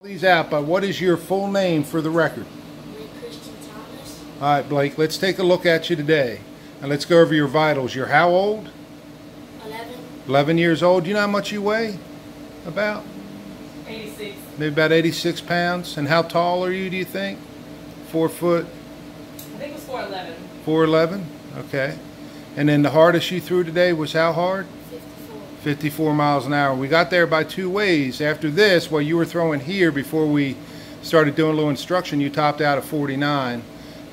These out, but what is your full name for the record? Christian Thomas. All right, Blake, let's take a look at you today. And let's go over your vitals. You're how old? 11. 11 years old. Do you know how much you weigh? About? 86. Maybe about 86 pounds. And how tall are you, do you think? 4 foot? I think it was 4'11". 4'11"? Okay. And then the hardest you threw today was how hard? 54. 54 miles an hour. We got there by 2 ways. After this, while you were throwing here before we started doing a little instruction, you topped out at 49,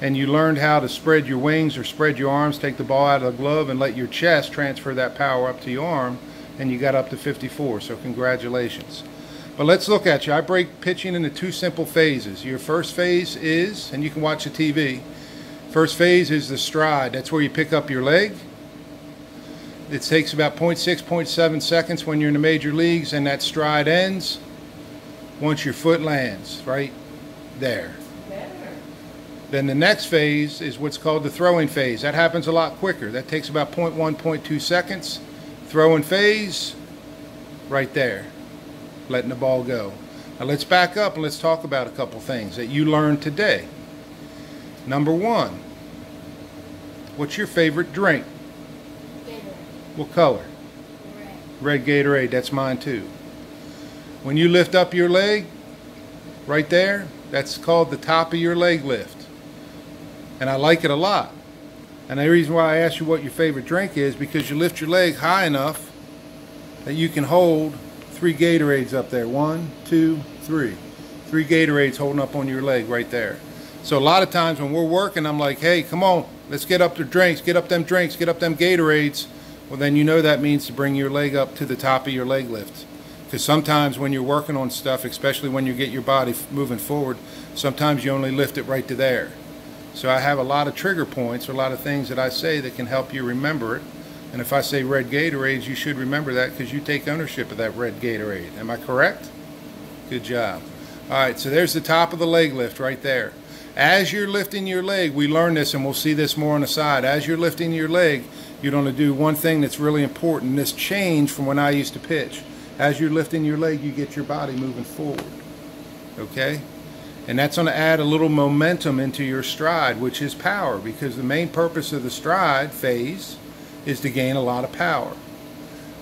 and you learned how to spread your wings or spread your arms, take the ball out of the glove and let your chest transfer that power up to your arm, and you got up to 54. So congratulations. But let's look at you. I break pitching into 2 simple phases. Your first phase is, and you can watch the TV, first phase is the stride. That's where you pick up your leg. It takes about 0.6, 0.7 seconds when you're in the major leagues, and that stride ends once your foot lands right there. Then the next phase is what's called the throwing phase. That happens a lot quicker. That takes about 0.1, 0.2 seconds. Throwing phase, right there, letting the ball go. Now let's back up and let's talk about a couple things that you learned today. Number 1, what's your favorite drink? What color? Red. Red Gatorade. That's mine too. When you lift up your leg, right there, that's called the top of your leg lift. And I like it a lot. And the reason why I asked you what your favorite drink is, because you lift your leg high enough that you can hold 3 Gatorades up there. 1, 2, 3. 3 Gatorades holding up on your leg right there. So a lot of times when we're working, I'm like, hey, come on, let's get up the drinks, get up them drinks, get up them Gatorades. Well, then you know that means to bring your leg up to the top of your leg lift. Because sometimes when you're working on stuff, especially when you get your body moving forward, sometimes you only lift it right to there. So I have a lot of trigger points, a lot of things that I say that can help you remember it. And if I say red Gatorades, you should remember that because you take ownership of that red Gatorade. Am I correct? Good job. All right, so there's the top of the leg lift right there. As you're lifting your leg, we learn this, and we'll see this more on the side. As you're lifting your leg, you're going to do one thing that's really important. This change from when I used to pitch. As you're lifting your leg, you get your body moving forward. Okay? And that's going to add a little momentum into your stride, which is power, because the main purpose of the stride phase is to gain a lot of power.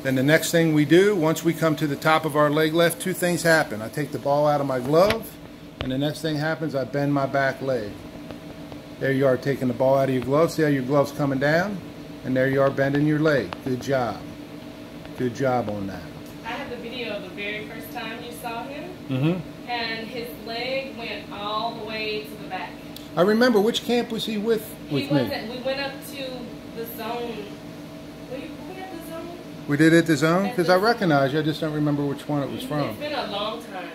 Then the next thing we do, once we come to the top of our leg lift, 2 things happen. I take the ball out of my glove, and the next thing happens, I bend my back leg. There you are, taking the ball out of your glove. See how your glove's coming down? And there you are, bending your leg. Good job. Good job on that. I have the video of the very first time you saw him, Mm-hmm. and his leg went all the way to the back. I remember, which camp was he with We me? went up to the zone. Were we at the zone? We did it at the zone? At Because the I zone. recognize you. I just don't remember which one it was from. It's been a long time.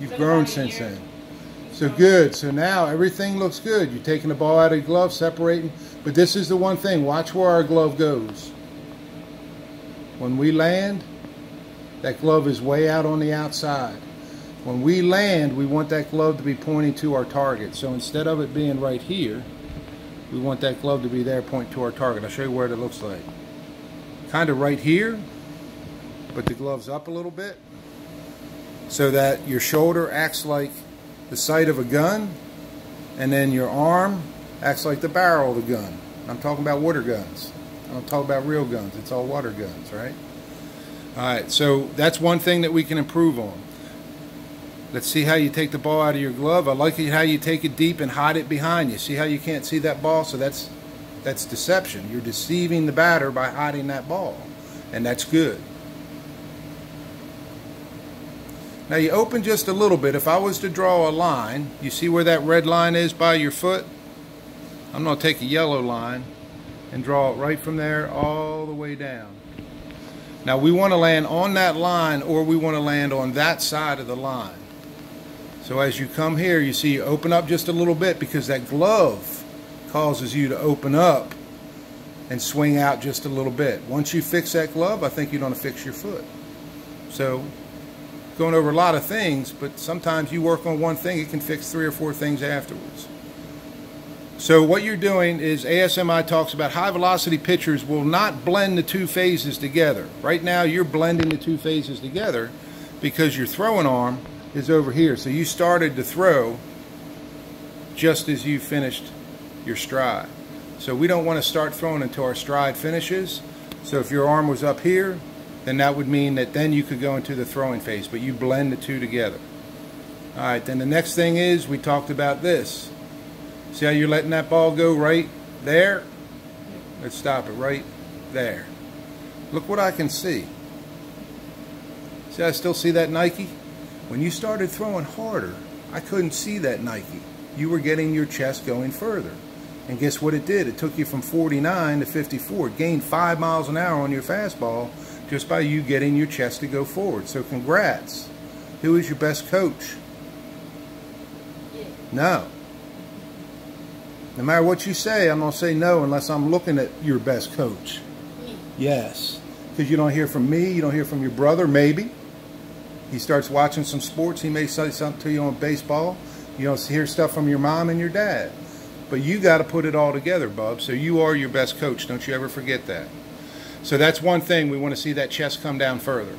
You've been grown about a since year. then. So good. So now everything looks good. You're taking the ball out of your glove, separating. But this is the one thing. Watch where our glove goes. When we land, that glove is way out on the outside. When we land, we want that glove to be pointing to our target. So instead of it being right here, we want that glove to be there pointing to our target. I'll show you what it looks like. Kind of right here, but the glove's up a little bit, so that your shoulder acts like the sight of a gun, and then your arm acts like the barrel of the gun. I'm talking about water guns. I don't talk about real guns. It's all water guns, right? All right, so that's one thing that we can improve on. Let's see how you take the ball out of your glove. I like how you take it deep and hide it behind you. See how you can't see that ball? So that's deception. You're deceiving the batter by hiding that ball, and that's good. Now you open just a little bit. If I was to draw a line, you see where that red line is by your foot? I'm going to take a yellow line and draw it right from there all the way down. Now we want to land on that line, or we want to land on that side of the line. So as you come here, you see you open up just a little bit, because that glove causes you to open up and swing out just a little bit. Once you fix that glove, I think you're going to fix your foot. So going over a lot of things, but sometimes you work on one thing, it can fix 3 or 4 things afterwards. So what you're doing is, ASMI talks about high velocity pitchers will not blend the 2 phases together. Right now you're blending the 2 phases together because your throwing arm is over here. So you started to throw just as you finished your stride. So we don't want to start throwing until our stride finishes. So if your arm was up here, then that would mean that then you could go into the throwing phase, but you blend the two together. All right, then the next thing is we talked about this. See how you're letting that ball go right there? Let's stop it right there. Look what I can see. See, I still see that Nike? When you started throwing harder, I couldn't see that Nike. You were getting your chest going further. And guess what it did? It took you from 49 to 54. It gained 5 miles an hour on your fastball just by you getting your chest to go forward. So congrats. Who is your best coach? Yeah. No. No matter what you say, I'm going to say no unless I'm looking at your best coach. Me. Yes. Because you don't hear from me, you don't hear from your brother, maybe. He starts watching some sports, he may say something to you on baseball. You don't hear stuff from your mom and your dad. But you got to put it all together, bub. So you are your best coach. Don't you ever forget that. So that's one thing. We want to see that chest come down further.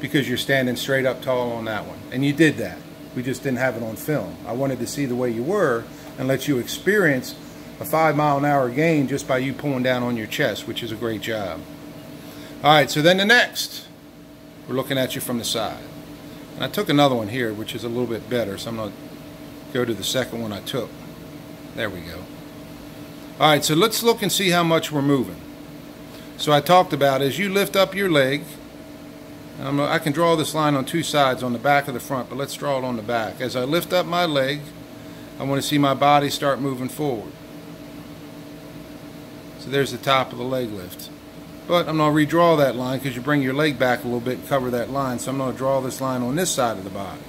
Because you're standing straight up tall on that one. And you did that. We just didn't have it on film. I wanted to see the way you were and let you experience a 5 mile an hour gain just by you pulling down on your chest, which is a great job. All right, so then the next, we're looking at you from the side. And I took another one here, which is a little bit better. So I'm going to go to the second one I took. There we go. All right, so let's look and see how much we're moving. So I talked about as you lift up your leg, I can draw this line on two sides, on the back or the front, but let's draw it on the back. As I lift up my leg, I want to see my body start moving forward. So there's the top of the leg lift. But I'm going to redraw that line because you bring your leg back a little bit and cover that line. So I'm going to draw this line on this side of the body.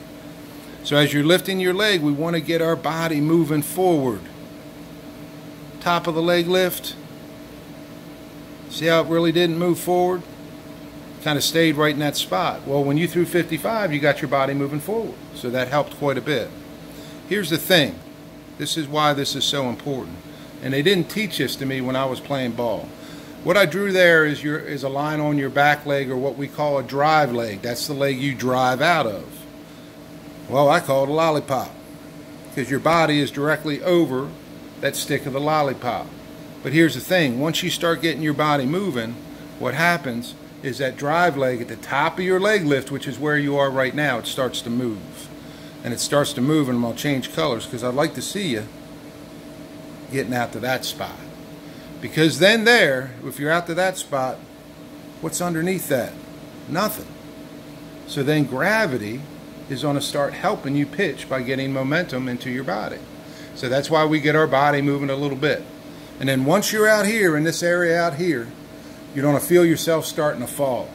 So as you're lifting your leg, we want to get our body moving forward. Top of the leg lift. See how it really didn't move forward? Kind of stayed right in that spot. Well, when you threw 55, you got your body moving forward. So that helped quite a bit. Here's the thing. This is why this is so important. And they didn't teach this to me when I was playing ball. What I drew there is a line on your back leg, or what we call a drive leg. That's the leg you drive out of. Well, I call it a lollipop because your body is directly over that stick of the lollipop. But here's the thing. Once you start getting your body moving, what happens is that drive leg at the top of your leg lift, which is where you are right now, it starts to move. And it starts to move, and I'm going to change colors because I'd like to see you getting out to that spot. Because then there, if you're out to that spot, what's underneath that? Nothing. So then gravity is going to start helping you pitch by getting momentum into your body. So that's why we get our body moving a little bit. And then once you're out here, in this area out here, you're going to feel yourself starting to fall.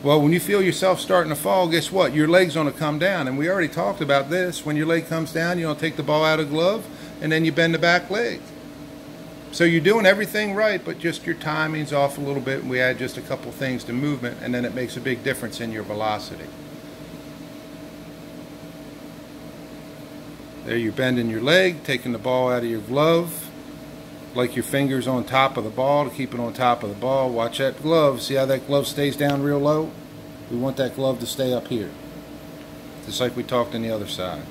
Well, when you feel yourself starting to fall, guess what? Your leg's going to come down. And we already talked about this. When your leg comes down, you're going to take the ball out of the glove, and then you bend the back leg. So you're doing everything right, but just your timing's off a little bit. And we add just a couple things to movement, and then it makes a big difference in your velocity. There you're bending your leg, taking the ball out of your glove, like your fingers on top of the ball to keep it on top of the ball. Watch that glove. See how that glove stays down real low? We want that glove to stay up here, just like we talked on the other side.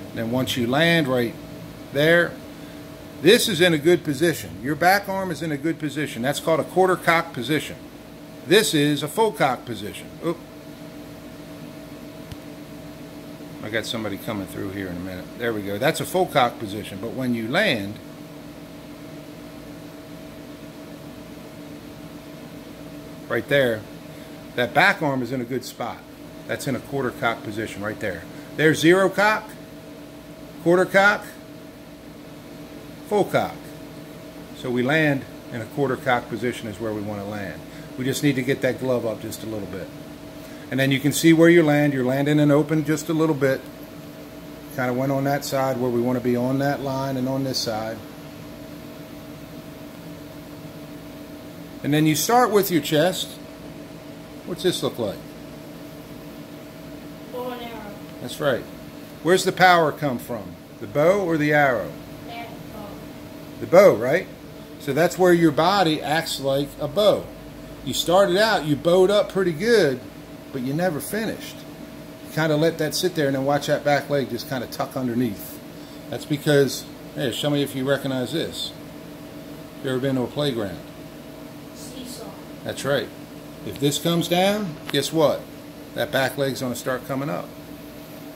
And then once you land right there, this is in a good position. Your back arm is in a good position. That's called a quarter cock position. This is a full cock position. Oop. I got somebody coming through here in a minute. There we go. That's a full cock position. But when you land, right there, that back arm is in a good spot. That's in a quarter cock position right there. There's zero cock, quarter cock, full cock. So we land in a quarter cock position is where we want to land. We just need to get that glove up just a little bit. And then you can see where you land. You're landing and open just a little bit. Kind of went on that side where we want to be, on that line and on this side. And then you start with your chest. What's this look like? Bow and arrow. That's right. Where's the power come from? The bow or the arrow? There. Bow. The bow, right? So that's where your body acts like a bow. You started out, you bowed up pretty good, but you never finished. kind of let that sit there and then watch that back leg just kind of tuck underneath. That's because, hey, show me if you recognize this. You ever been to a playground? Seesaw. That's right. If this comes down, guess what? That back leg's going to start coming up.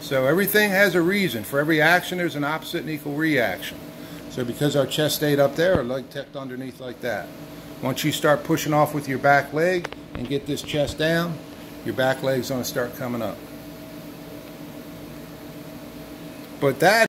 So everything has a reason. For every action, there's an opposite and equal reaction. So because our chest stayed up there, our leg tucked underneath like that. Once you start pushing off with your back leg and get this chest down, your back leg's going to start coming up. But that